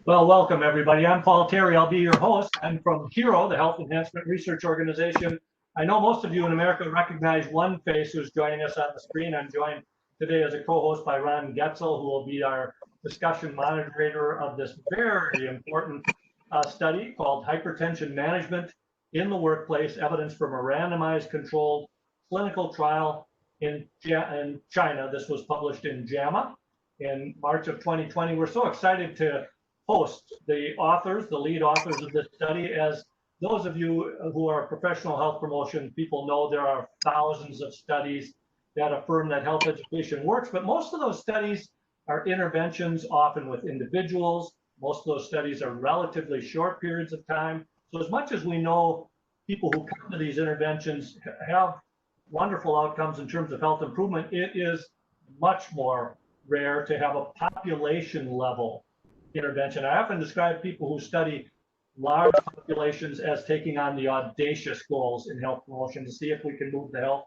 Well, welcome everybody. I'm Paul Terry. I'll be your host. I'm from HERO, the Health Enhancement Research Organization. I know most of you in America recognize one face who's joining us on the screen. I'm joined today as a co-host by Ron Getzel, who will be our discussion moderator of this very important study called Hypertension Management in the Workplace, Evidence from a Randomized Controlled Clinical Trial in China. This was published in JAMA in March of 2020. We're so excited to host the authors, the lead authors of this study. As those of you who are professional health promotion people know, there are thousands of studies that affirm that health education works, but most of those studies are interventions, often with individuals. Most of those studies are relatively short periods of time. So as much as we know people who come to these interventions have wonderful outcomes in terms of health improvement, it is much more rare to have a population level intervention. I often describe people who study large populations as taking on the audacious goals in health promotion to see if we can move the health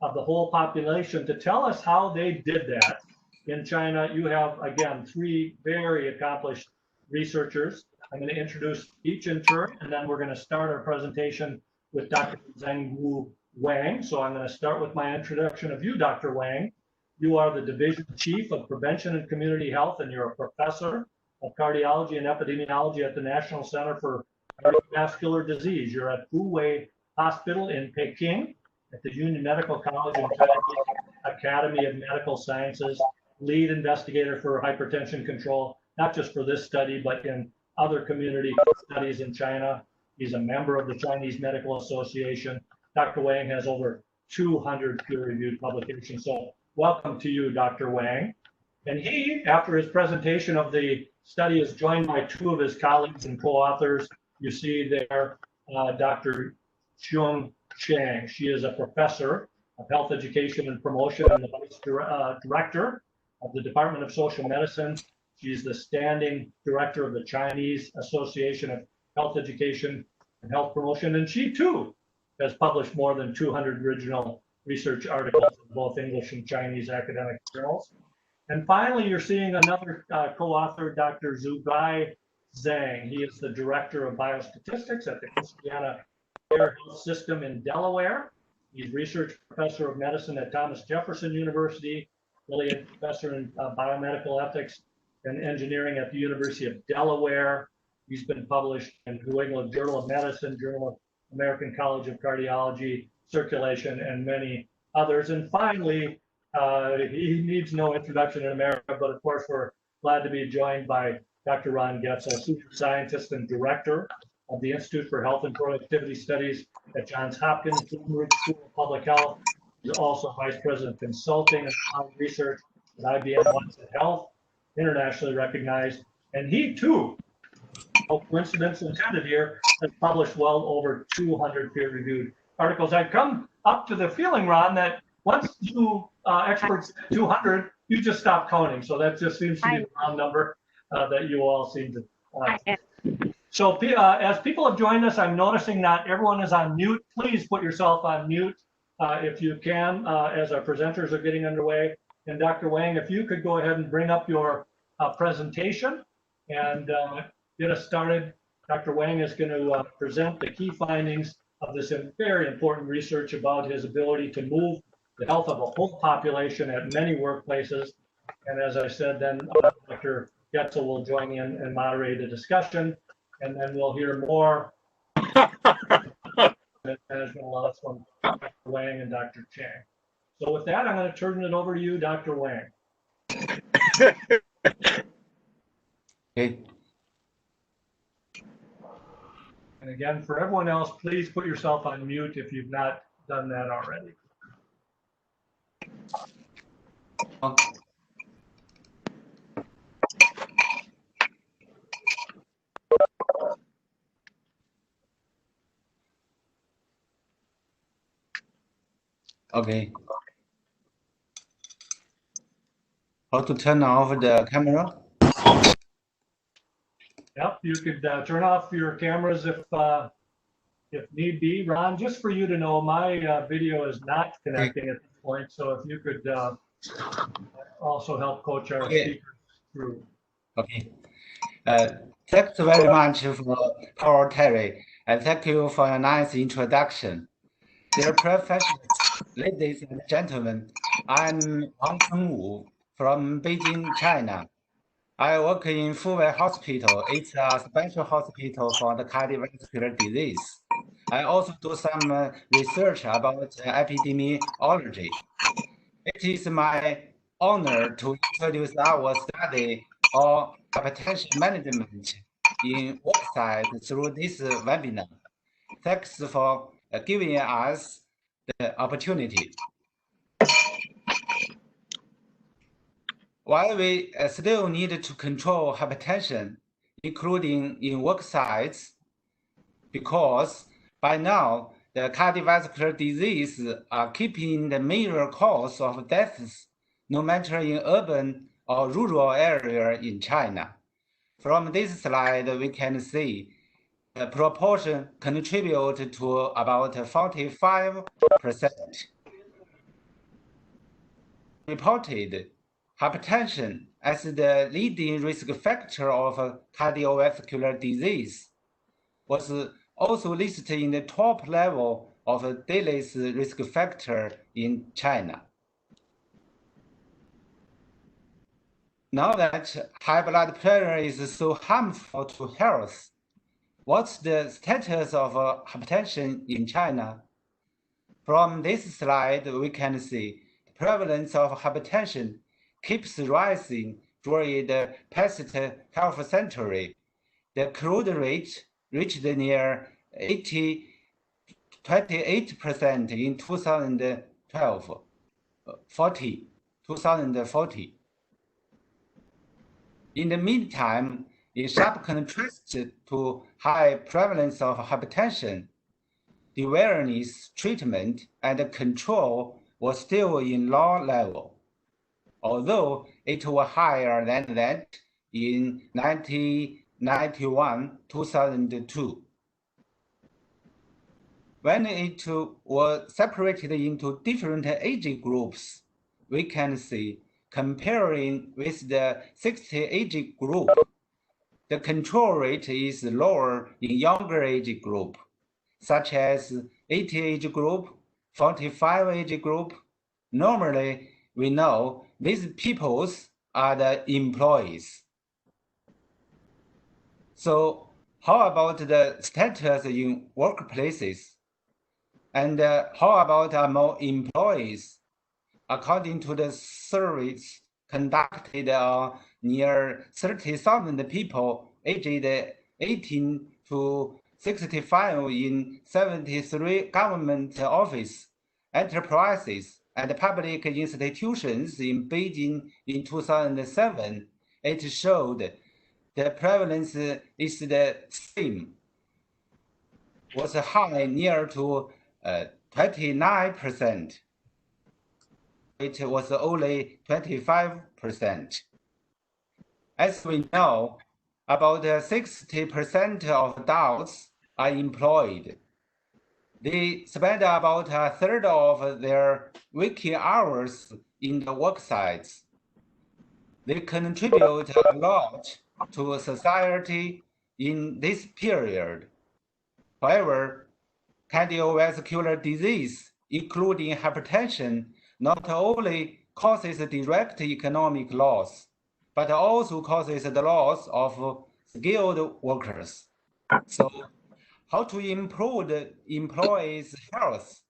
of the whole population. To tell us how they did that in China, you have, again, three very accomplished researchers. I'm going to introduce each in turn, and then we're going to start our presentation with Dr. Zengwu Wang. So I'm going to start with my introduction of you, Dr. Wang. You are the Division Chief of Prevention and Community Health, and you're a professor of cardiology and epidemiology at the National Center for Cardiovascular Disease. You're at Fuwei Hospital in Peking at the Union Medical College and Academy of Medical Sciences, lead investigator for hypertension control, not just for this study, but in other community studies in China. He's a member of the Chinese Medical Association. Dr. Wang has over 200 peer-reviewed publications. So welcome to you, Dr. Wang. And he, after his presentation of the study, is joined by two of his colleagues and co-authors. You see there Dr. Chun Chang. She is a professor of health education and promotion and the vice director of the Department of Social Medicine. She's the standing director of the Chinese Association of Health Education and Health Promotion. And she too has published more than 200 original research articles in both English and Chinese academic journals. And finally, you're seeing another co-author, Dr. Zugui Zhang. He is the director of biostatistics at the Christiana Care Health System in Delaware. He's research professor of medicine at Thomas Jefferson University, affiliate professor in biomedical ethics and engineering at the University of Delaware. He's been published in New England Journal of Medicine, Journal of American College of Cardiology, Circulation, and many others. And finally, he needs no introduction in America, but of course we're glad to be joined by Dr. Ron Getzel, senior scientist and director of the Institute for Health and Productivity Studies at Johns Hopkins Bloomberg School of Public Health. He's also vice president of consulting and applied research at IBM Watson Health, internationally recognized. And he too, no coincidence intended here, has published well over 200 peer-reviewed articles. I've come up to the feeling, Ron, that once you experts 200, you just stop counting. So that just seems to be the round number that you all seem to. So as people have joined us, I'm noticing not everyone is on mute. Please put yourself on mute if you can, as our presenters are getting underway. And Dr. Wang, if you could go ahead and bring up your presentation and get us started. Dr. Wang is going to present the key findings of this very important research about his ability to move the health of a whole population at many workplaces. And as I said, then Dr. Getzel will join in and moderate the discussion. And then we'll hear more management loss from Dr. Wang and Dr. Chang. So with that, I'm going to turn it over to you, Dr. Wang. Okay. And again, for everyone else, please put yourself on mute if you've not done that already. Okay. How to turn off the camera? Yep, you could turn off your cameras if need be. Ron, just for you to know, my video is not connecting at this point, so if you could also help coach our speakers through. Okay. Thanks very much for Terry, and thank you for a nice introduction. Dear professors, ladies and gentlemen, I'm Zengwu Wang from Beijing, China. I work in Fuwei Hospital. It's a special hospital for the cardiovascular disease. I also do some research about epidemiology. It is my honor to introduce our study of hypertension management in worksite through this webinar. Thanks for giving us the opportunity. While we still need to control hypertension, including in work sites, because by now the cardiovascular disease are keeping the major cause of deaths, no matter in urban or rural area in China. From this slide, we can see the proportion contribute to about 45%. Reported hypertension as the leading risk factor of cardiovascular disease was also listed in the top level of daily risk factor in China. Now that high blood pressure is so harmful to health, what's the status of hypertension in China? From this slide, we can see the prevalence of hypertension keeps rising during the past half century. The crude rate reached near 28% in 2040. In the meantime, in sharp contrast to high prevalence of hypertension, the awareness, treatment, and control was still in low level, although it was higher than that in 1991-2002. When it was separated into different age groups, we can see, comparing with the 60 age group, the control rate is lower in younger age group, such as 80 age group, 45 age group. Normally, we know these peoples are the employees. So how about the status in workplaces? And how about among employees? According to the surveys conducted on near 30,000 people aged 18 to 65 in 73 government offices, enterprises, and public institutions in Beijing in 2007, it showed the prevalence is the same, was high, near to 29%. It was only 25%. As we know, about 60% of adults are employed. They spend about a third of their waking hours in the work sites. They contribute a lot to society in this period. However, cardiovascular disease, including hypertension, not only causes direct economic loss, but also causes the loss of skilled workers. So, how to improve the employees' health,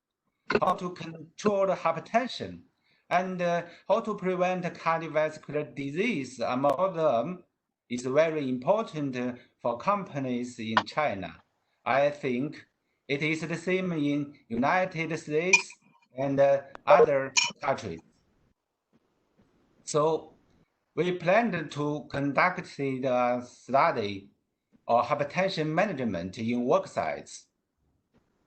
how to control the hypertension, and how to prevent cardiovascular disease among them is very important for companies in China. I think it is the same in United States and other countries. So we planned to conduct the study of hypertension management in work sites,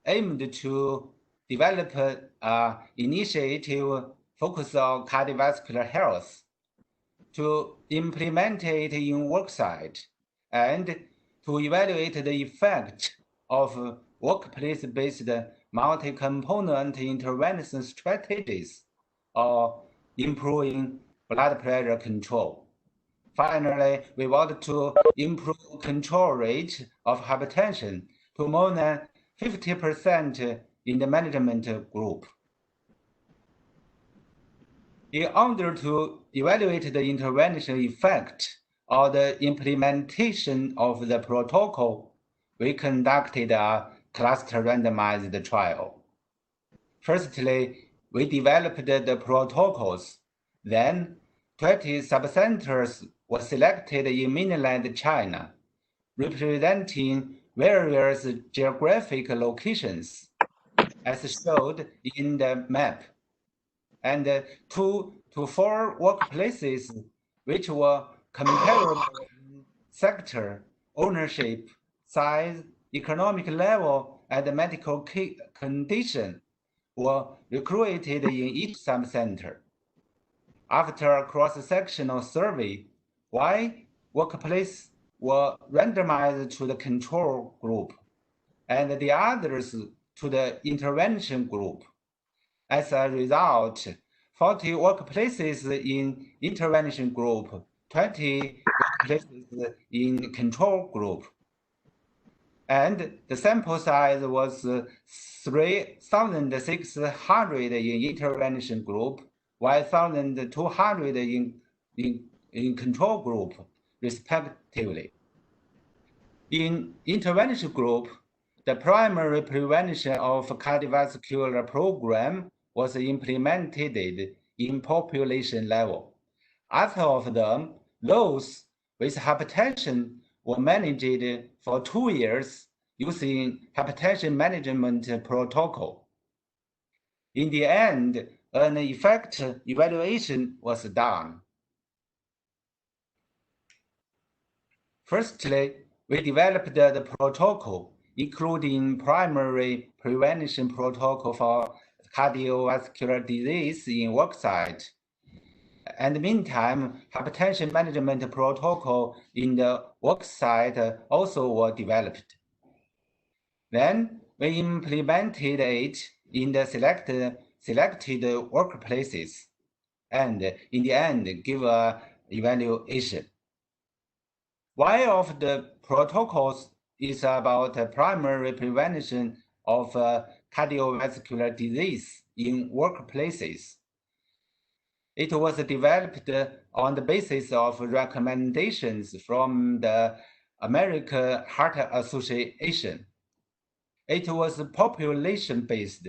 aimed to develop an initiative focused on cardiovascular health, to implement it in worksite, and to evaluate the effect of workplace-based multi-component intervention strategies or improving blood pressure control. Finally, we want to improve control rate of hypertension to more than 50% in the management group. In order to evaluate the intervention effect or the implementation of the protocol, we conducted a cluster randomized trial. Firstly, we developed the protocols. Then, 20 subcenters were selected in mainland China, representing various geographic locations, as showed in the map, and 2 to 4 workplaces which were comparable in sector, ownership, size, economic level, and medical condition were recruited in each subcenter. After a cross-sectional survey, Y workplace were randomized to the control group and the others to the intervention group. As a result, 40 workplaces in intervention group, 20 workplaces in control group. And the sample size was 3,600 in intervention group, 1,200 in control group, respectively. In intervention group, the primary prevention of cardiovascular program was implemented in population level. After of them, those with hypertension were managed for 2 years using hypertension management protocol. In the end, an effect evaluation was done. Firstly, we developed the protocol, including primary prevention protocol for cardiovascular disease in worksite. And meantime, hypertension management protocol in the worksite also were developed. Then we implemented it in the selected workplaces, and in the end, give an evaluation. One of the protocols is about primary prevention of cardiovascular disease in workplaces. It was developed on the basis of recommendations from the American Heart Association. It was population-based,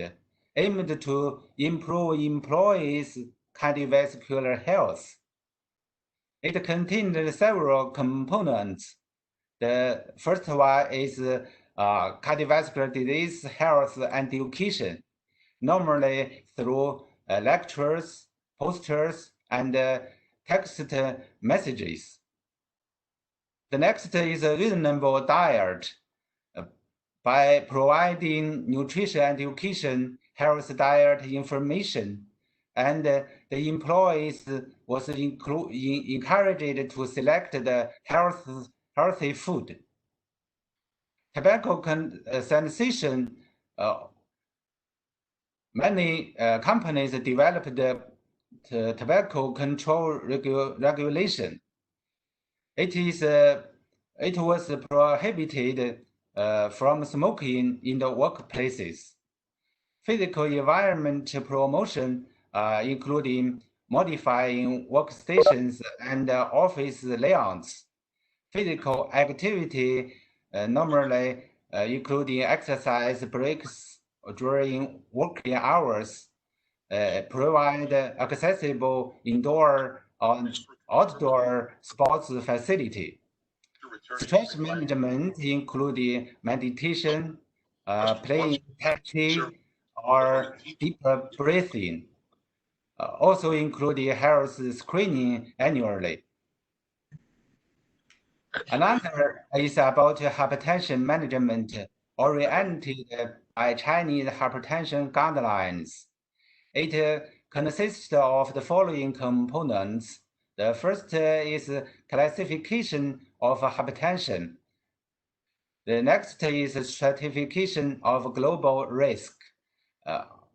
aimed to improve employees' cardiovascular health. It contained several components. The first one is cardiovascular disease health and education, normally through lectures, posters, and text messages. The next is a reasonable diet. By providing nutrition education, health diet information, and the employees was encouraged to select the healthy food. Tobacco sensation, many companies developed the tobacco control regulation. It was prohibited from smoking in the workplaces. Physical environment promotion, including modifying workstations and office layouts. Physical activity, normally including exercise breaks during working hours, provide accessible indoor and outdoor sports facility. Stress management, including meditation, playing Tai or deeper breathing, also including health screening annually. Another is about hypertension management oriented by Chinese hypertension guidelines. It consists of the following components. The first is classification of hypertension. The next is stratification of global risk.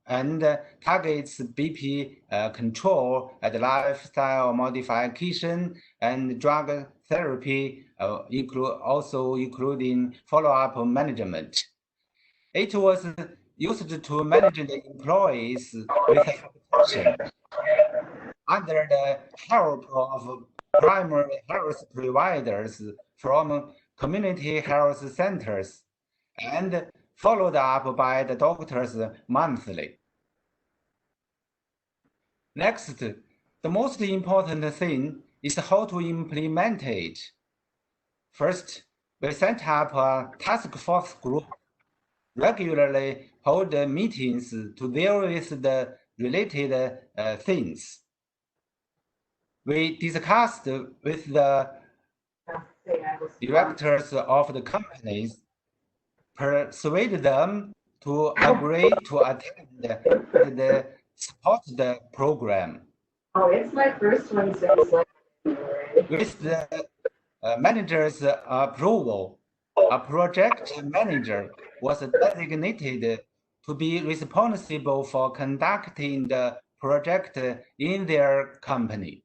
and targets BP control and lifestyle modification and drug therapy, including follow-up management. It was used to manage the employees with hypertension under the help of primary health providers from community health centers and followed up by the doctors monthly. Next, the most important thing is how to implement it. First, we set up a task force group, regularly hold meetings to deal with the related things. We discussed with the directors of the companies, persuade them to agree to attend the supported program. Oh, it's my first one since like January. With the manager's approval, a project manager was designated to be responsible for conducting the project in their company,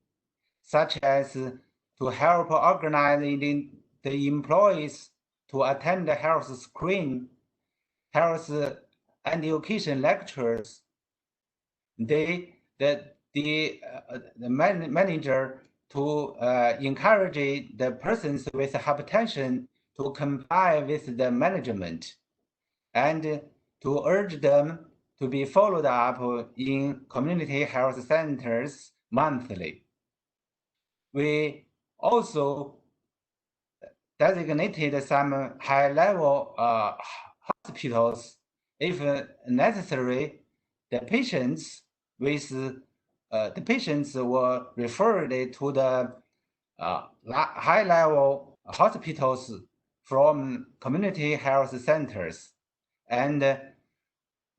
such as to help organizing the employees to attend the health screen, health education lectures. The manager to encourage the persons with hypertension to comply with the management and to urge them to be followed up in community health centers monthly. We also designated some high-level hospitals. If necessary, the patients were referred to the high-level hospitals from community health centers and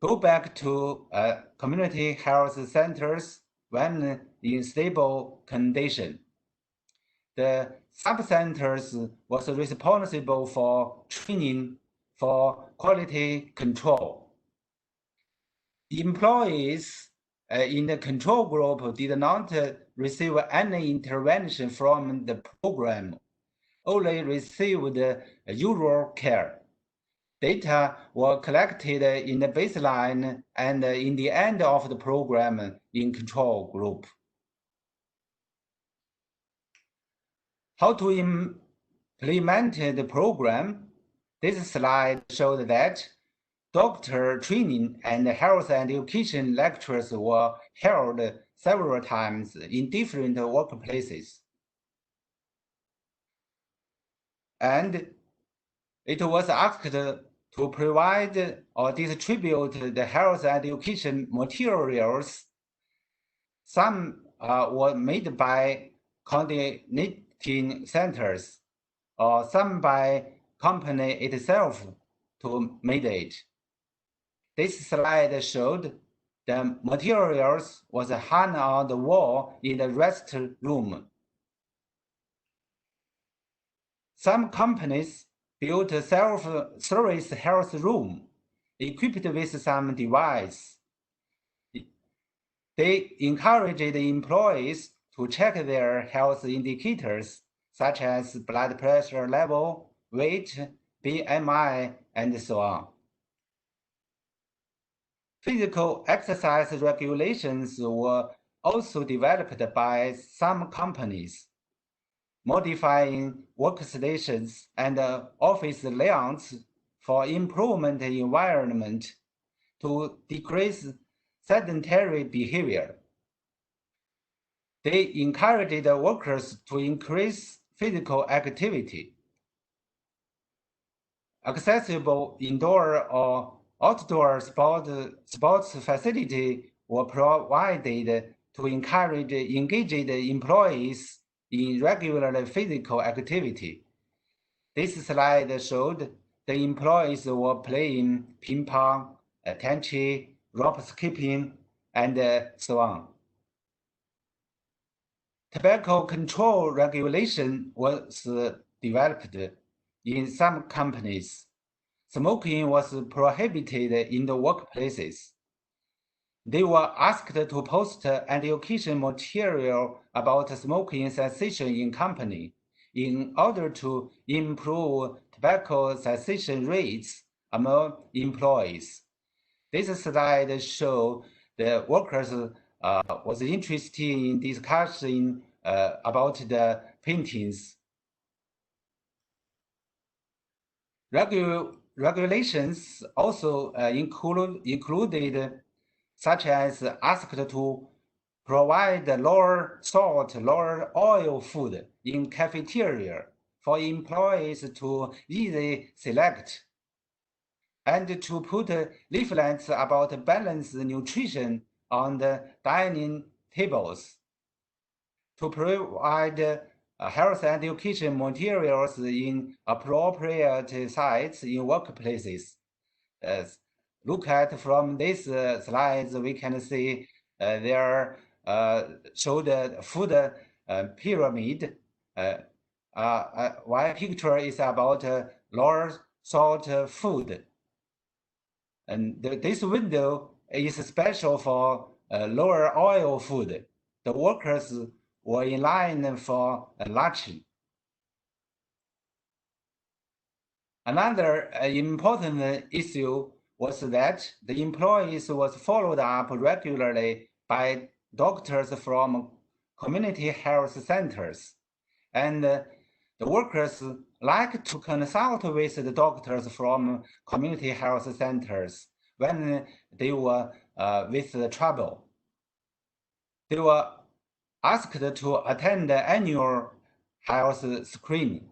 go back to community health centers when in stable condition. The sub-centers was responsible for training for quality control. Employees in the control group did not receive any intervention from the program, only received usual care. Data were collected in the baseline and in the end of the program in control group. How to implement the program? This slide showed that doctor training and health education lectures were held several times in different workplaces. And it was asked to provide or distribute the health education materials. Some were made by coordinating centers or some by company itself to make it. This slide showed the materials was hung on the wall in the rest room. Some companies built a self-service health room equipped with some device. They encouraged the employees to check their health indicators such as blood pressure level, weight, BMI, and so on. Physical exercise regulations were also developed by some companies, modifying workstations and office layouts for improvement environment to decrease sedentary behavior. They encouraged the workers to increase physical activity. Accessible indoor or outdoor sports facilities were provided to encourage engaged employees in regular physical activity. This slide showed the employees were playing ping pong, tai chi, rope skipping, and so on. Tobacco control regulation was developed in some companies. Smoking was prohibited in the workplaces. They were asked to post education material about smoking cessation in company in order to improve tobacco cessation rates among employees. This slide shows the workers was interested in discussing about the paintings. Regulations also included, such as asked to provide lower salt, lower oil food in cafeteria for employees to easily select, and to put leaflets about balanced nutrition on the dining tables, to provide health education materials in appropriate sites in workplaces. Look at from this slides, we can see there show the food pyramid. One picture is about lower salt food. And this window is special for lower oil food. The workers were in line for lunch. Another important issue was that the employees was followed up regularly by doctors from community health centers, and the workers like to consult with the doctors from community health centers when they were with trouble. They were asked to attend the annual health screening.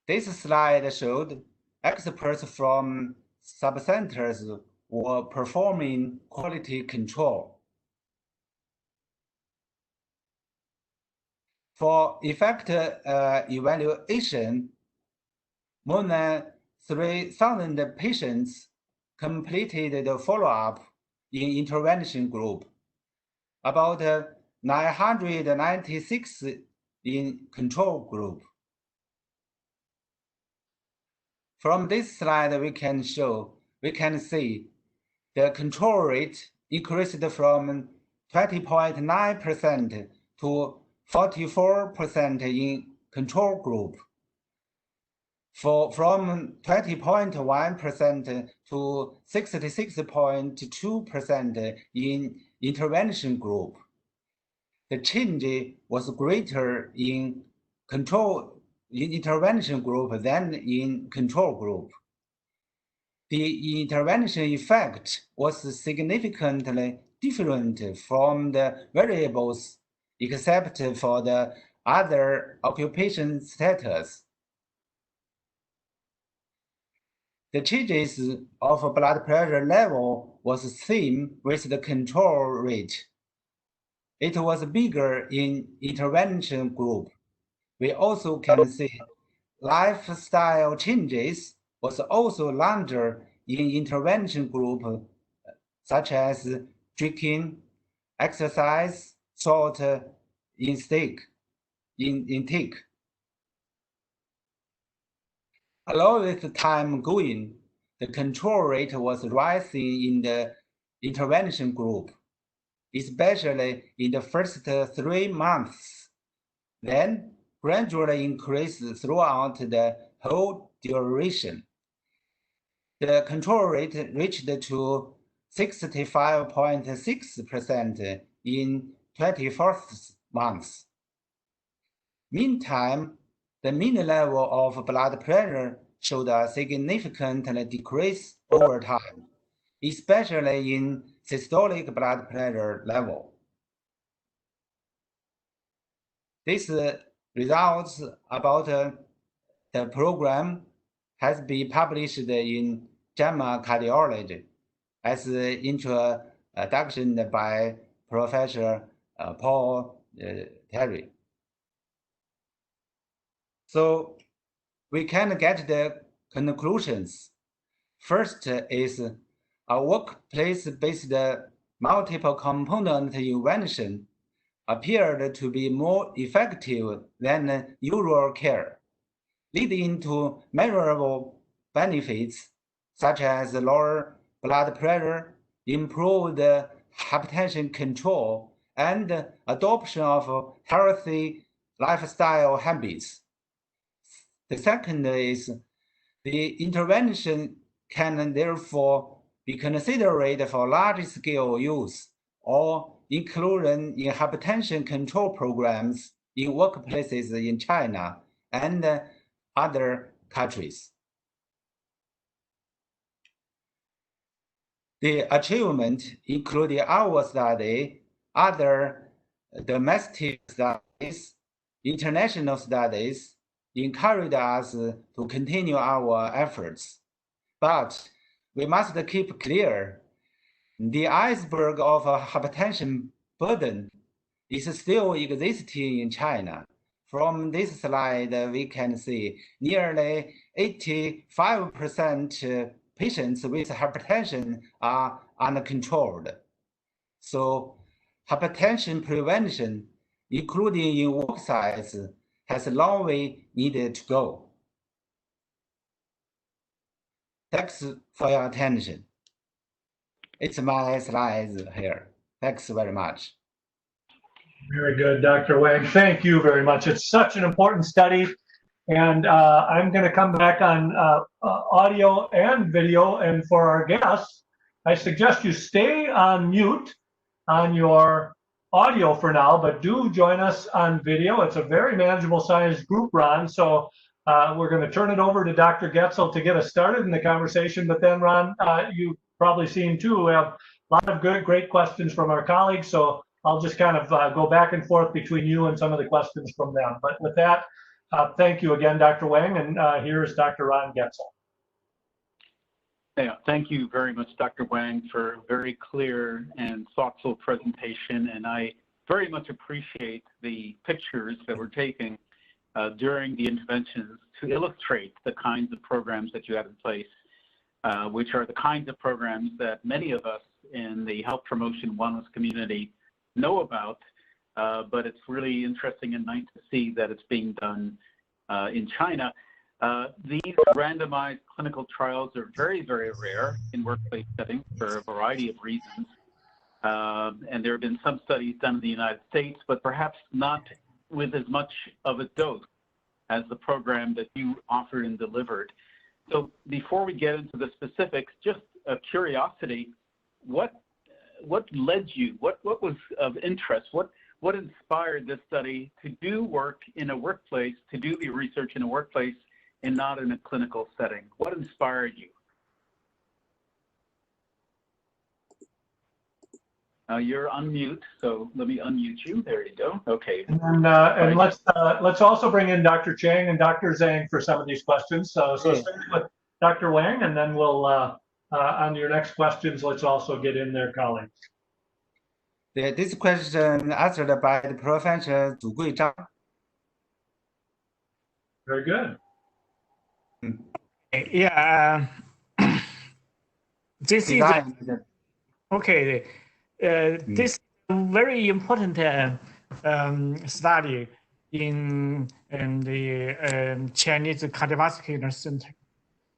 This slide showed experts from sub-centers were performing quality control. For effect evaluation, more than 3,000 patients completed the follow-up in intervention group, about 996 in control group. From this slide, we can see the control rate increased from 20.9% to 44% in control group, from 20.1% to 66.2% in intervention group. The change was greater in intervention group than in control group. The intervention effect was significantly different from the variables except for the other occupation status. The changes of blood pressure level was same with the control rate. It was bigger in intervention group. We also can see lifestyle changes was also larger in intervention group, such as drinking, exercise, salt intake. Along with time going, the control rate was rising in the intervention group, especially in the first 3 months, then gradually increased throughout the whole duration. The control rate reached to 65.6% in 21st month. Meantime, the mean level of blood pressure showed a significant decrease over time, especially in systolic blood pressure level. This results about the program has been published in JAMA Cardiology as introduction by Professor Paul Terry. So we can get the conclusions. First is a workplace-based multiple component intervention appeared to be more effective than usual care, leading to measurable benefits such as lower blood pressure, improved hypertension control, and adoption of healthy lifestyle habits. The second is the intervention can therefore be considered for large-scale use or inclusion in hypertension control programs in workplaces in China and other countries. The achievement, including our study, other domestic studies, international studies, encouraged us to continue our efforts. But we must keep clear, the iceberg of hypertension burden is still existing in China. From this slide, we can see nearly 85% patients with hypertension are uncontrolled. So hypertension prevention, including in work sites, has a long way needed to go. Thanks for your attention. It's my slides here. Thanks very much. Very good, Dr. Wang. Thank you very much. It's such an important study. And I'm going to come back on audio and video. And for our guests, I suggest you stay on mute on your audio for now, but do join us on video. It's a very manageable sized group, Ron. So we're going to turn it over to Dr. Getzel to get us started in the conversation. But then, Ron, you've probably seen too, we have a lot of great questions from our colleagues. So I'll just kind of go back and forth between you and some of the questions from them. But with that, thank you again, Dr. Wang, and here is Dr. Ron Getzel. Yeah, thank you very much, Dr. Wang, for a very clear and thoughtful presentation. And I very much appreciate the pictures that were taken during the interventions to illustrate the kinds of programs that you have in place, which are the kinds of programs that many of us in the health promotion wellness community know about, but it's really interesting and nice to see that it's being done in China. These randomized clinical trials are very, very rare in workplace settings for a variety of reasons. And there have been some studies done in the United States, but perhaps not with as much of a dose as the program that you offered and delivered. So before we get into the specifics, just a curiosity, what led you, what was of interest, what inspired this study to do work in a workplace, to do the research in a workplace and not in a clinical setting? What inspired you? You're on mute, so let me unmute you. There you go. Okay. And let's also bring in Dr. Chang and Dr. Zhang for some of these questions. So starting with Dr. Wang, and then we'll on your next questions, let's also get in their colleagues. This question answered by the Professor Zugui Zhang. Very good. Yeah. This is okay. This is a very important study in the Chinese Cardiovascular Center.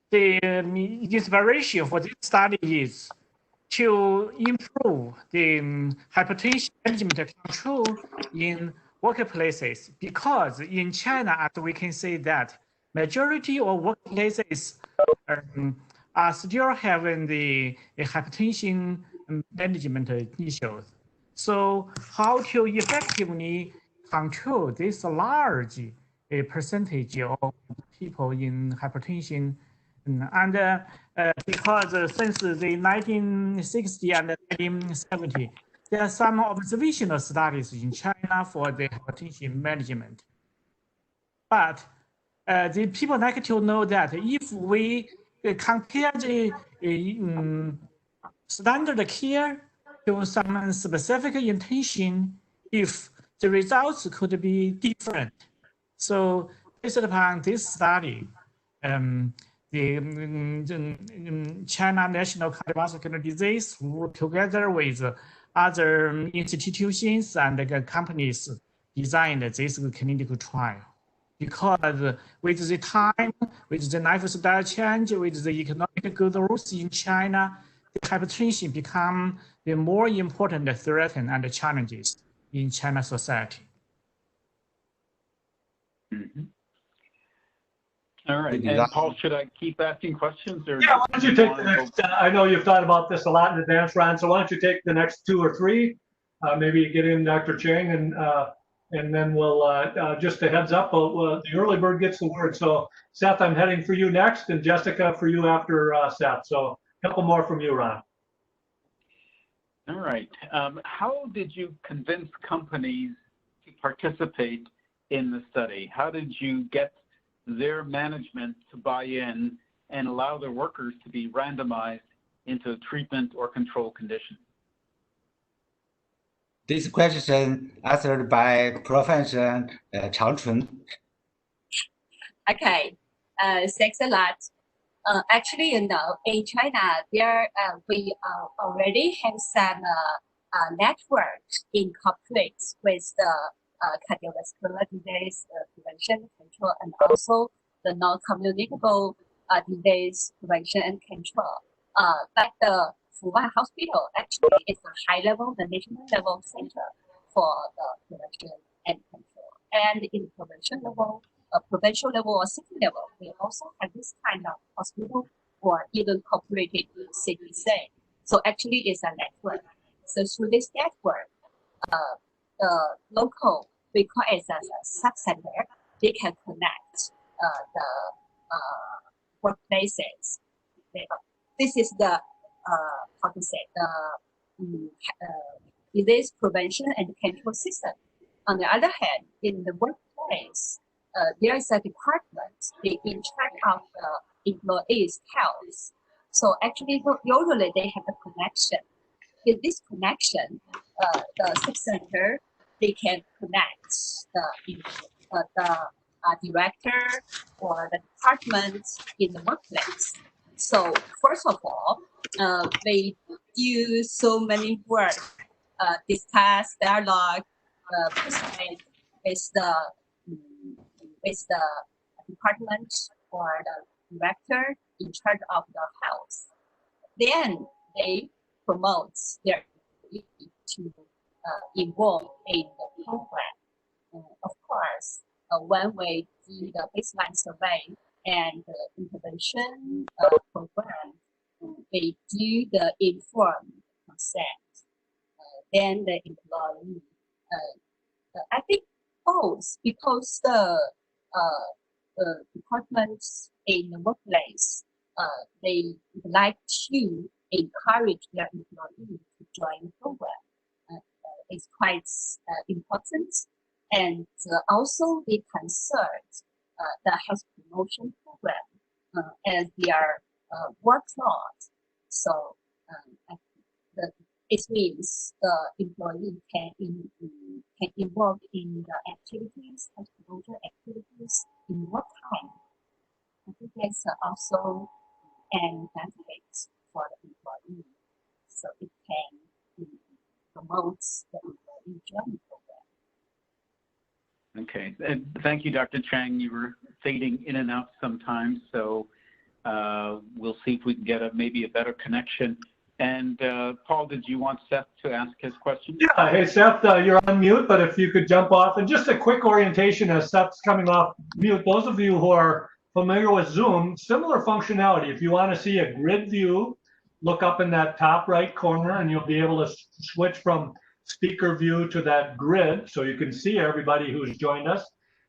The inspiration for this study is to improve the hypertension management control in workplaces, because in China, as we can see that majority of workplaces are still having the hypertension management issues. So how to effectively control this large percentage of people in hypertension? And because since the 1960 and 1970, there are some observational studies in China for the hypertension management. But the people like to know that if we compare the standard care to some specific intention, if the results could be different. So based upon this study, the China National Cardiovascular Disease, together with other institutions and companies, designed this clinical trial. Because with the time, with the lifestyle change, with the economic growth in China, hypertension become the more important threat and challenges in China society. Mm-hmm. All right, and Paul, should I keep asking questions? Or Yeah, why don't you take the next, I know you've thought about this a lot in advance, Ron, so why don't you take the next 2 or 3? Maybe get in Dr. Chang, and then we'll, just a heads up, the early bird gets the word. So Seth, I'm heading for you next, and Jessica for you after Seth. So a couple more from you, Ron. All right. How did you convince companies to participate in the study? How did you get their management to buy in and allow their workers to be randomized into a treatment or control condition? This question answered by Professor Chun. Okay, thanks a lot. Actually, in China, we already have some networks incorporate with the cardiovascular disease prevention control, and also the non-communicable disease prevention and control. But the FAHA hospital actually is a high-level, the national level center for the prevention and control. And in prevention level, provincial level or city level, we also have this kind of hospital or even cooperated with CDC. So actually, it's a network. So through this network, the local, we call it as a sub-center, they can connect the workplaces. This is the, how to say, the disease prevention and control system. On the other hand, in the workplace, there is a department in charge of the employees' health. So actually, usually they have a connection. In this connection, the sub-center, they can connect the director or the department in the workplace. So first of all, they do so many work, discuss, dialogue, participate with the department or the director in charge of the health. Then they promote their to involve in the program. Of course, when we do the baseline survey and the intervention program, they do the informed consent. Then the employee, I think both, because the departments in the workplace, they like to encourage their employees to join the program. It's quite important. And also they concern the health promotion program as their workload. So it means the employee can involve in the activities, health promotion activities in work time. I think that's also an advantage for the employee. So it can promote the employee joining program. Okay, and thank you, Dr. Chang. You were fading in and out sometimes, so we'll see if we can get maybe a better connection. And Paul, did you want Seth to ask his question? Yeah, hey Seth, you're on mute, but if you could jump off. And just a quick orientation as Seth's coming off mute, those of you who are familiar with Zoom, similar functionality. If you want to see a grid view, look up in that top right corner and you'll be able to switch from speaker view to that grid so you can see everybody who's joined us.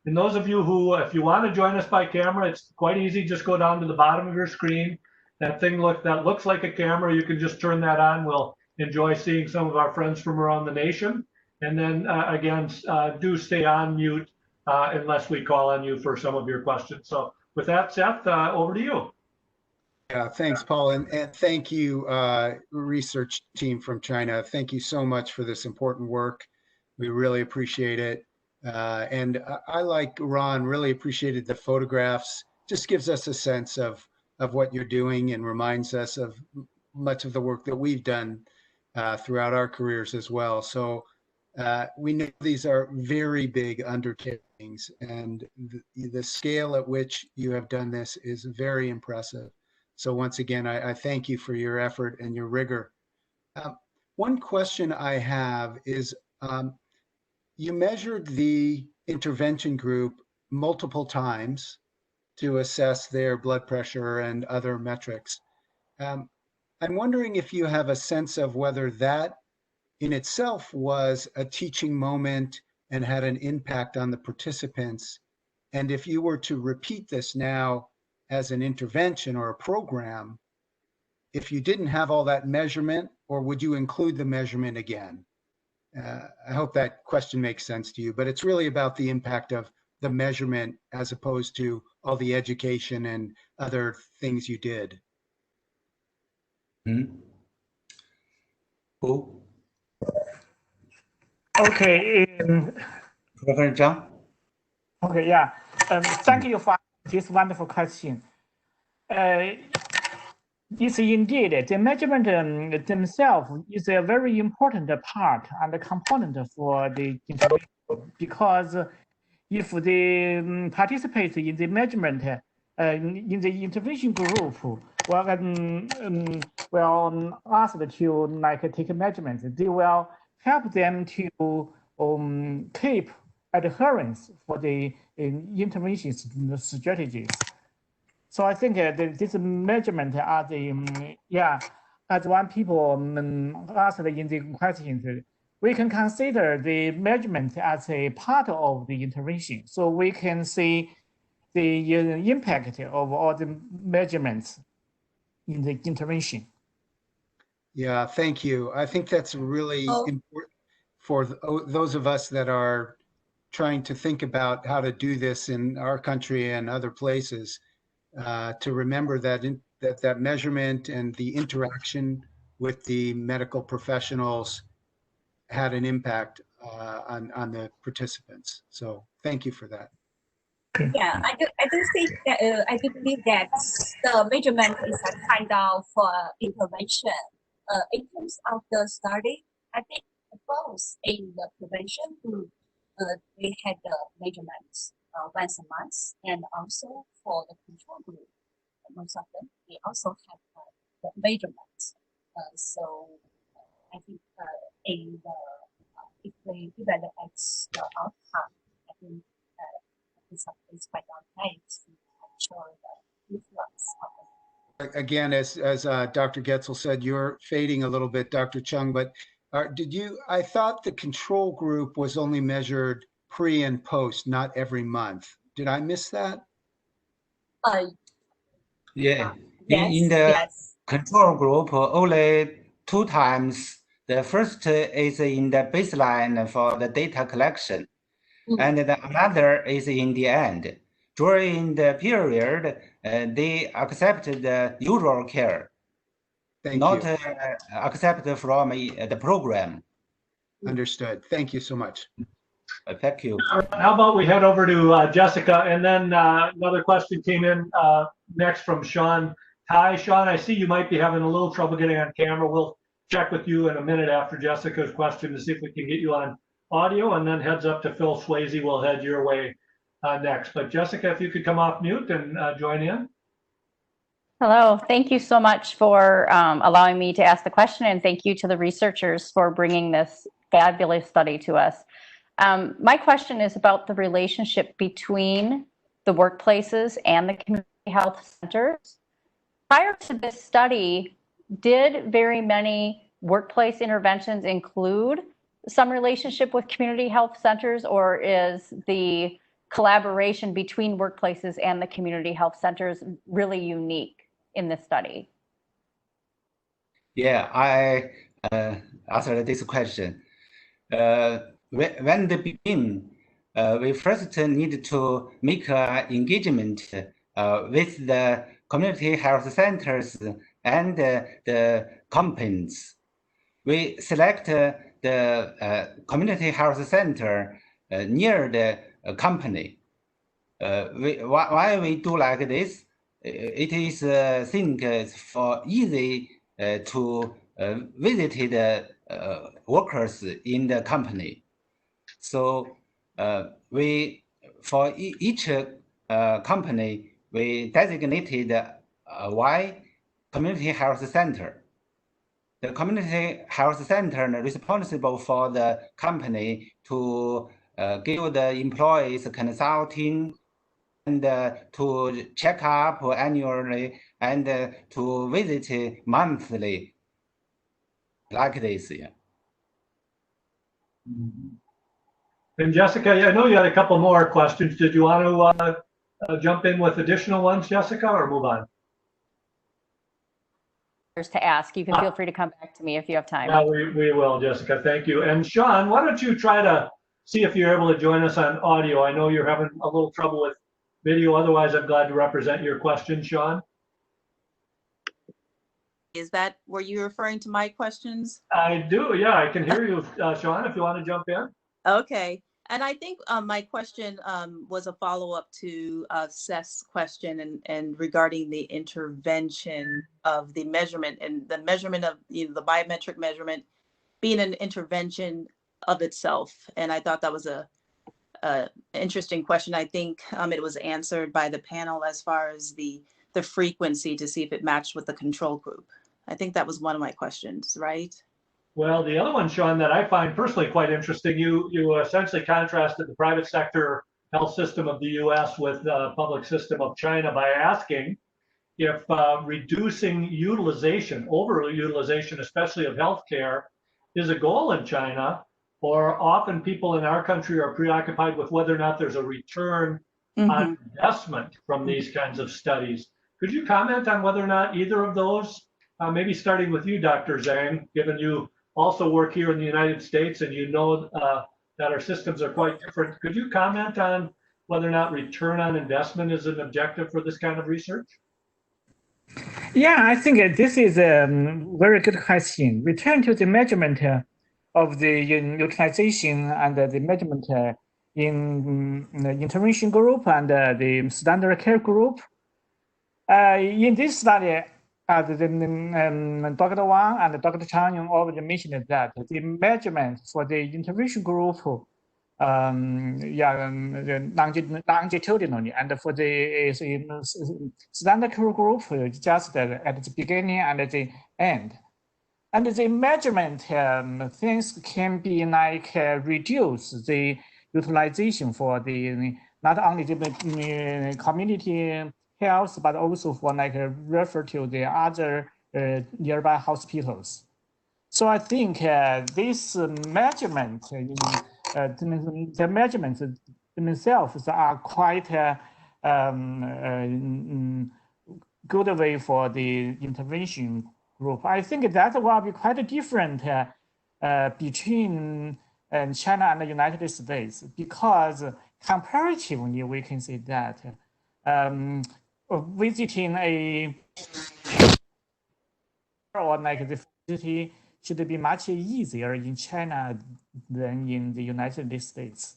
And those of you who, if you want to join us by camera, it's quite easy. Just go down to the bottom of your screen. That thing that looks like a camera, you can just turn that on. We'll enjoy seeing some of our friends from around the nation. And then again, do stay on mute unless we call on you for some of your questions. So with that, Seth, over to you. Yeah, thanks, Paul, and thank you, research team from China. Thank you so much for this important work. We really appreciate it. And I, like Ron, really appreciated the photographs. Just gives us a sense of what you're doing and reminds us of much of the work that we've done throughout our careers as well. So we know these are very big undertakings, and the scale at which you have done this is very impressive. So once again, I thank you for your effort and your rigor. One question I have is, you measured the intervention group multiple times to assess their blood pressure and other metrics. I'm wondering if you have a sense of whether that in itself was a teaching moment and had an impact on the participants. And if you were to repeat this now as an intervention or a program, if you didn't have all that measurement, or would you include the measurement again? I hope that question makes sense to you, but it's really about the impact of the measurement as opposed to all the education and other things you did. Who? Okay. Professor Zhang? Okay, yeah. Thank you for this wonderful question. It's indeed the measurement themselves is a very important part and a component for the intervention, because if the participate in the measurement in the intervention group will asked to take measurements, they will help them to keep adherence for the intervention strategies. So I think this measurement are the as one people asked in the questions, we can consider the measurement as a part of the intervention, so we can see the impact of all the measurements in the intervention. Yeah, thank you. I think that's really important for those of us that are trying to think about how to do this in our country and other places, to remember that that measurement and the interaction with the medical professionals had an impact on the participants. So thank you for that. Yeah, I do think that I do believe that the measurement is a kind of intervention. In terms of the study, I think both in the prevention group, they had the measurements once a month, and also for the control group, most of them they also have the measurements. So I think in the if we evaluate the outcome, I think it's quite okay to show the influence of the. Again, as Dr. Getzel said, you're fading a little bit, Dr. Chung, but I thought the control group was only measured pre and post, not every month. Did I miss that? Yeah. Yes, in the yes. control group, only 2 times. The first is in the baseline for the data collection, and the another is in the end. During the period, they accepted the usual care, not accepted from the program. Understood. Thank you so much. Thank you. How about we head over to Jessica, and then another question came in next from Sean. Hi, Sean, I see you might be having a little trouble getting on camera. We'll check with you in a minute after Jessica's question to see if we can get you on audio, and then heads up to Phil Swayze. We'll head your way next. But Jessica, if you could come off mute and join in. Hello, thank you so much for allowing me to ask the question, and thank you to the researchers for bringing this fabulous study to us. My question is about the relationship between the workplaces and the community health centers. Prior to this study, did very many workplace interventions include some relationship with community health centers, or is the collaboration between workplaces and the community health centers really unique in this study? Yeah, I answered this question. When they begin, we first need to make engagement with the community health centers and the companies. We select the community health center near the company. Why we do like this? It is think for easy to visit the workers in the company. So we for each company we designated Y community health center. The community health center is responsible for the company to give the employees consulting and to check up annually and to visit monthly, like this. Yeah. And Jessica, I know you had a couple more questions. Did you want to jump in with additional ones, Jessica, or move on? To ask, you can feel free to come back to me if you have time. Yeah, we will, Jessica. Thank you. And Sean, why don't you try to see if you're able to join us on audio? I know you're having a little trouble with video. Otherwise, I'm glad to represent your question, Sean. Were you referring to my questions? I do. Yeah, I can hear you, Sean, if you want to jump in. Okay. And I think my question was a follow-up to Seth's question and regarding the intervention of the measurement and the measurement of the biometric measurement being an intervention of itself. And I thought that was a interesting question. I think it was answered by the panel as far as the frequency to see if it matched with the control group. I think that was one of my questions, right? Well, the other one, Sean, that I find personally quite interesting, you essentially contrasted the private sector health system of the U.S. with the public system of China by asking if reducing utilization, overutilization, especially of healthcare, is a goal in China, or often people in our country are preoccupied with whether or not there's a return on investment from these kinds of studies. Could you comment on whether or not either of those, maybe starting with you, Dr. Zhang, given you also work here in the United States and you know that our systems are quite different. Could you comment on whether or not return on investment is an objective for this kind of research? Yeah, I think this is a very good question. Return to the measurement of the utilization and the measurement in the intervention group and the standard care group. In this study, Dr. Wang and Dr. Chang already mentioned that the measurement for the intervention group, longitudinally, and for the standard care group, just at the beginning and at the end. And the measurement things can be like reduce the utilization for the not only the community health, but also for like refer to the other nearby hospitals. So I think this measurement, the measurements themselves are quite good way for the intervention group. I think that will be quite different between China and the United States, because comparatively we can say that visiting a or like the facility should be much easier in China than in the United States.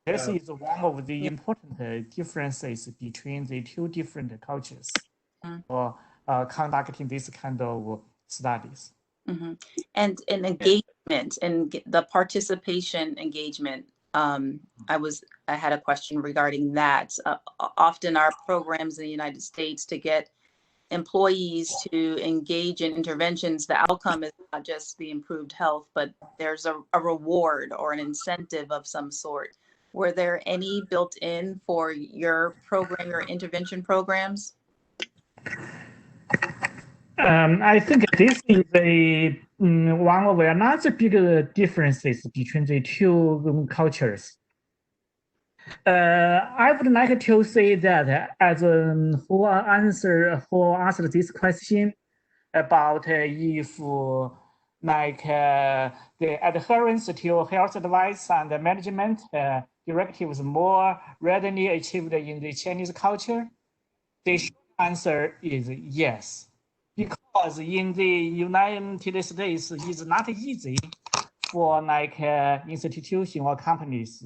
This is one of the important differences between the two different cultures for conducting this kind of studies. And engagement and the participation engagement. I had a question regarding that. Often our programs in the United States to get employees to engage in interventions, the outcome is not just the improved health, but there's a reward or an incentive of some sort. Were there any built in for your program, your intervention programs? I think this is one of another big differences between the two cultures. I would like to say that as who answered this question about if like the adherence to health advice and the management directives more readily achieved in the Chinese culture, the short answer is yes. Because in the United States, it's not easy for like institutions or companies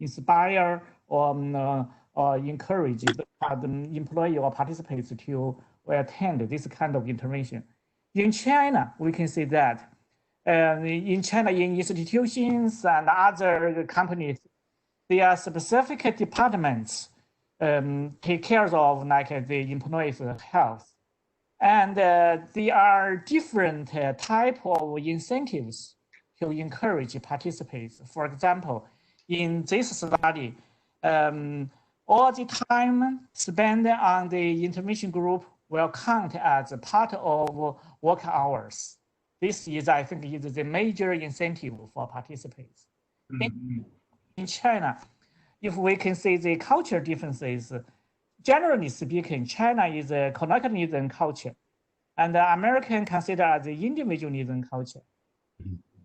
inspire or encourage the employee or participants to attend this kind of intervention. In China, we can say that in China, in institutions and other companies, there are specific departments take care of like the employees' health. And there are different type of incentives to encourage participants. For example, in this study, all the time spent on the intervention group will count as a part of work hours. This is, I think, is the major incentive for participants. In China, if we can see the culture differences, generally speaking, China is a collectivism culture, and the American consider as the individualism culture.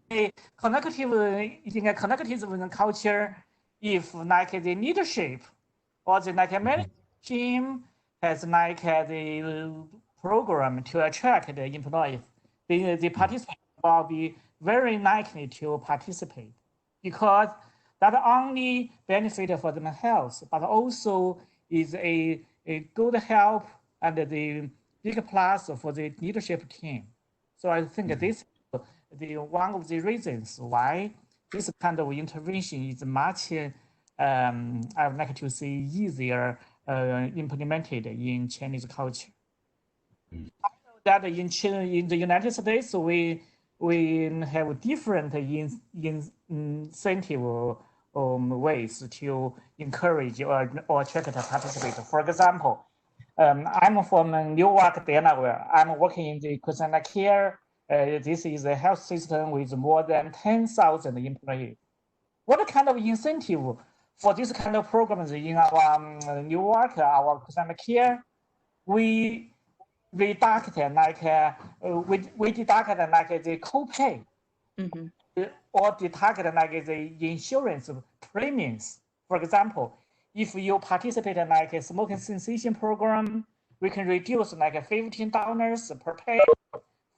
In a collectivism culture, if like the leadership or the like management team has like the program to attract the employees, the participants will be very likely to participate because that only benefit for their health, but also is a good help and the big plus for the leadership team. So I think this is one of the reasons why this kind of intervention is much, I would like to see, easier implemented in Chinese culture. I know that in the United States, we have different incentive ways to encourage or attract the participants. For example, I'm from Newark, Delaware. I'm working in the personal care. This is a health system with more than 10,000 employees. What kind of incentive for this kind of programs in our Newark, our personal care? We deduct like the copay. Or deduct like the insurance premiums. For example, if you participate in like a smoking cessation program, we can reduce like $15 per pay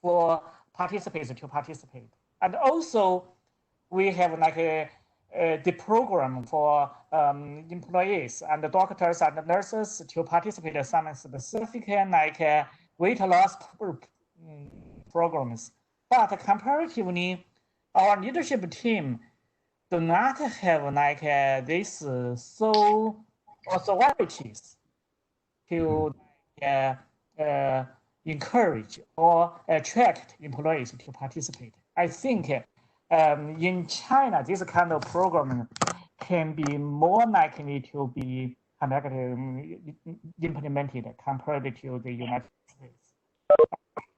for participants to participate. And also, we have like the program for employees and the doctors and the nurses to participate in some specific like weight loss programs. But comparatively, our leadership team do not have like this authorities to encourage or attract employees to participate. I think in China, this kind of program can be more likely to be implemented compared to the United States. I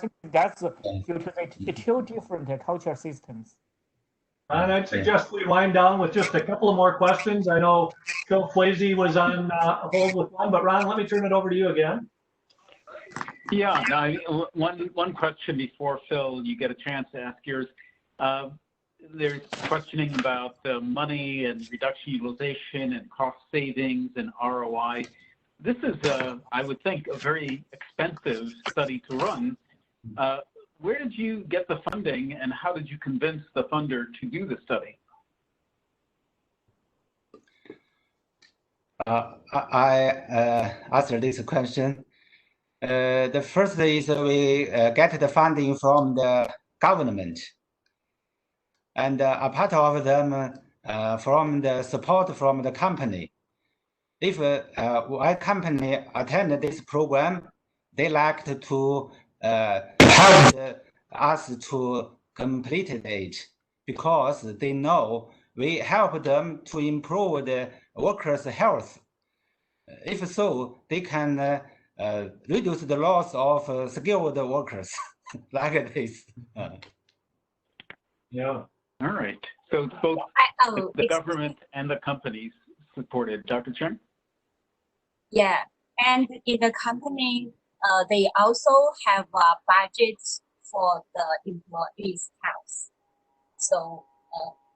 think that's due to the two different cultural systems. And I'd suggest we wind down with just a couple of more questions. I know Phil Flazy was on hold with one, but Ron, let me turn it over to you again. Yeah, no, one question before, Phil, you get a chance to ask yours. There's questioning about money and reduction utilization and cost savings and ROI. This is, I would think, a very expensive study to run. Where did you get the funding and how did you convince the funder to do the study? I answer this question. The first is we get the funding from the government, and a part of them from the support from the company. If a company attend this program, they like to help us to complete it because they know we help them to improve the workers' health. If so, they can reduce the loss of skilled workers like this. Yeah. All right. So both the government and the companies supported. Dr. Chun? Yeah. And in the company, they also have a budget for the employees' health. So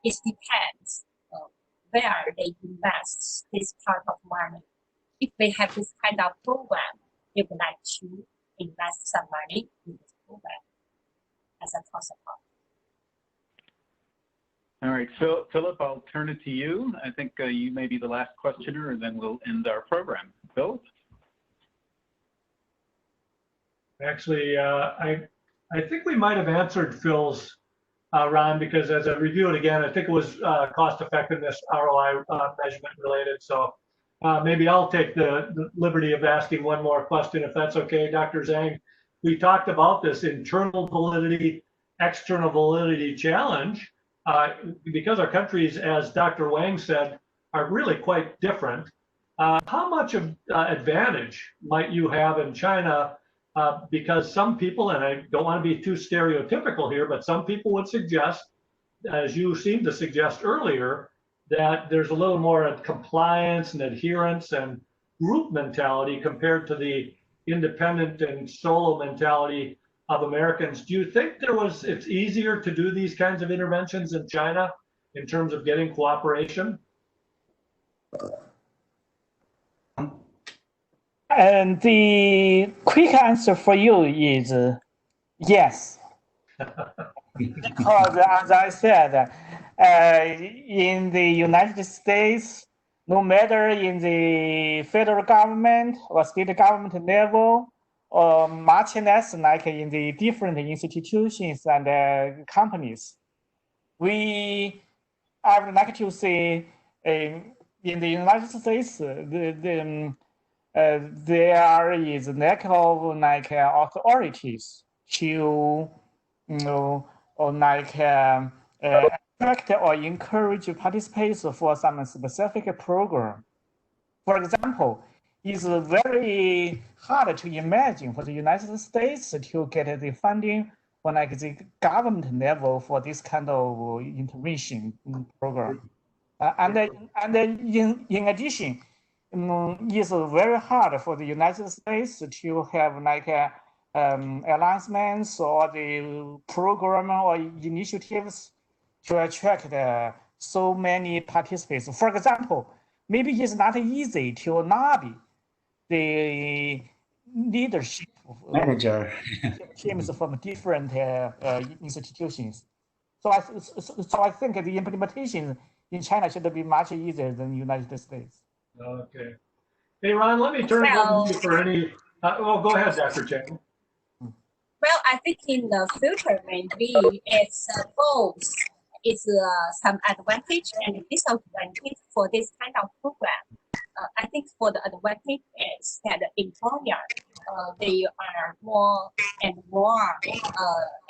it depends where they invest this part of money. If they have this kind of program, they would like to invest some money in this program as a cost support. All right, Philip, I'll turn it to you. I think you may be the last questioner, and then we'll end our program. Philip? Actually, I think we might have answered Phil's, Ron, because as I review it again, I think it was cost effectiveness, ROI measurement related. So maybe I'll take the liberty of asking one more question, if that's okay, Dr. Zhang. we talked about this internal validity, external validity challenge, because our countries, as Dr. Wang said, are really quite different. How much of advantage might you have in China? Because some people, and I don't want to be too stereotypical here, but some people would suggest, as you seemed to suggest earlier, that there's a little more compliance and adherence and group mentality compared to the independent and solo mentality of Americans. Do you think it's easier to do these kinds of interventions in China in terms of getting cooperation? And the quick answer for you is yes. Because as I said, in the United States, no matter in the federal government or state government level, or much less like in the different institutions and companies, I would like to say in the United States, there is lack of authorities to attract or encourage participants for some specific program. For example, it's very hard to imagine for the United States to get the funding for the government level for this kind of intervention program. And in addition, it's very hard for the United States to have announcements or the program or initiatives to attract so many participants. For example, maybe it's not easy to lobby the leadership manager teams from different institutions. So I think the implementation in China should be much easier than the United States. Okay. Hey, Ron, let me turn it over to you for any. Go ahead, Dr. Chang. Well, I think in the future, maybe it's both. It's some advantage and disadvantage for this kind of program. I think for the advantage is that the employer, they are more and more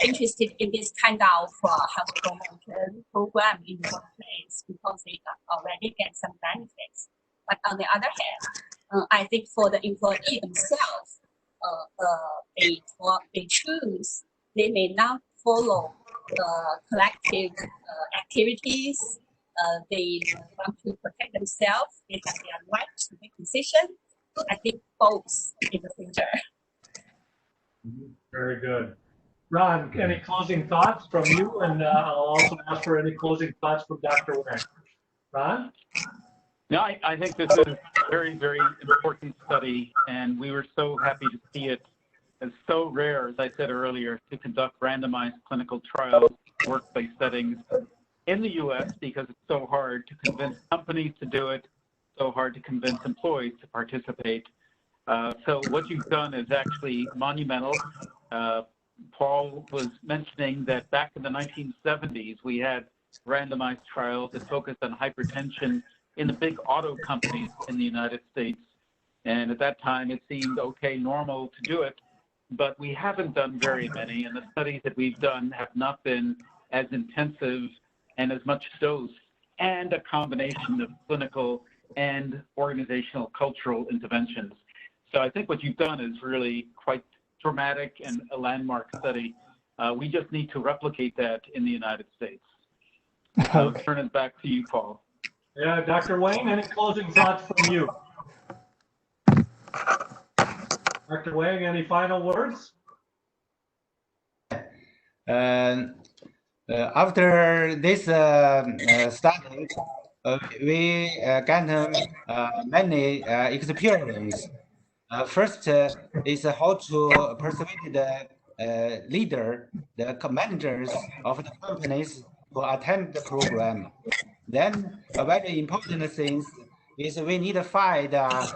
interested in this kind of health promotion program in the workplace because they already get some benefits. But on the other hand, I think for the employee themselves, they choose, they may not follow collective activities. They want to protect themselves. They have their right to make decisions. I think both in the future. Very good. Ron, any closing thoughts from you? And I'll also ask for any closing thoughts from Dr. Wang. Ron? No, I think this is a very, very important study, and we were so happy to see it. It's so rare, as I said earlier, to conduct randomized clinical trials in workplace settings in the U.S. because it's so hard to convince companies to do it, so hard to convince employees to participate. So what you've done is actually monumental. Paul was mentioning that back in the 1970s, we had randomized trials that focused on hypertension in the big auto companies in the United States. And at that time, it seemed okay, normal to do it, but we haven't done very many. And the studies that we've done have not been as intensive and as much dose and a combination of clinical and organizational cultural interventions. So I think what you've done is really quite dramatic and a landmark study. We just need to replicate that in the United States. I'll turn it back to you, Paul. Yeah, Dr. Wang, any closing thoughts from you? Dr. Wang, any final words? After this study, we got many experience. First is how to persuade the leader, the managers of the companies to attend the program. Then a very important thing is we need to find a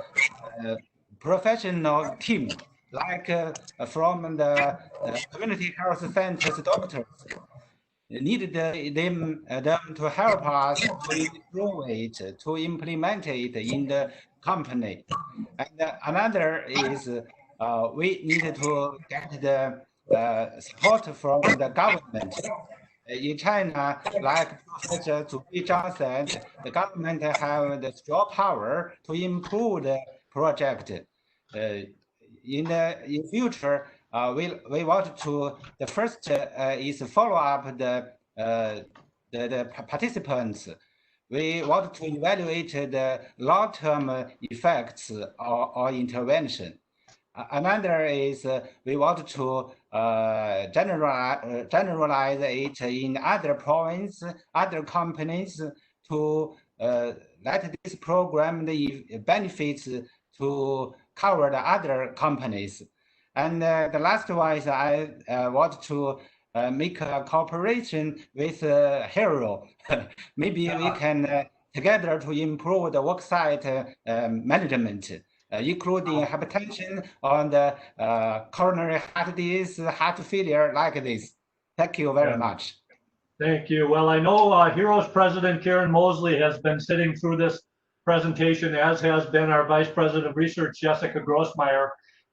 professional team, like from the community health centers doctors. Need them to help us to improve it, to implement it in the company. And another is we need to get the support from the government. In China, like Professor Zugui Zhang said, the government have the strong power to improve the project. In future, we want to, the first is follow up the participants. We want to evaluate the long-term effects or intervention. Another is we want to generalize it in other provinces, other companies to let this program the benefits to cover the other companies. And the last one is I want to make a cooperation with HERO. Maybe we can together to improve the worksite management. Including hypertension on the coronary heart disease, heart failure like this. Thank you very much. Thank you. Well, I know HERO's president, Karen Mosley, has been sitting through this presentation, as has been our Vice President of Research, Jessica Grossmeyer.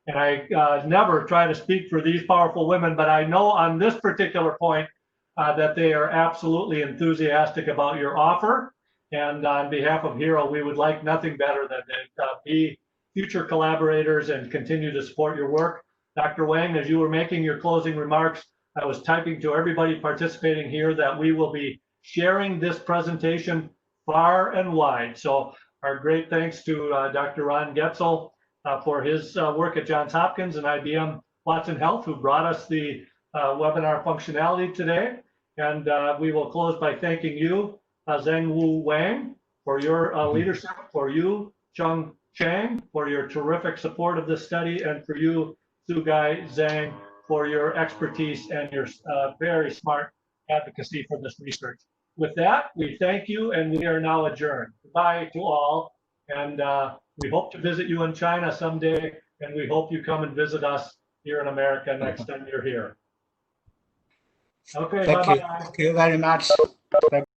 And I never try to speak for these powerful women, but I know on this particular point that they are absolutely enthusiastic about your offer. And on behalf of HERO, we would like nothing better than to be future collaborators and continue to support your work. Dr. Wang, as you were making your closing remarks, I was typing to everybody participating here that we will be sharing this presentation far and wide. So our great thanks to Dr. Ron Getzel for his work at Johns Hopkins and IBM Watson Health, who brought us the webinar functionality today. And we will close by thanking you, Zengwu Wang, for your leadership, for you, Chun Chang, for your terrific support of this study, and for you, Zugui Zhang, for your expertise and your very smart advocacy for this research. With that, we thank you, and we are now adjourned. Goodbye to all, and we hope to visit you in China someday, and we hope you come and visit us here in America next time you're here. Okay, bye-bye. Thank you very much.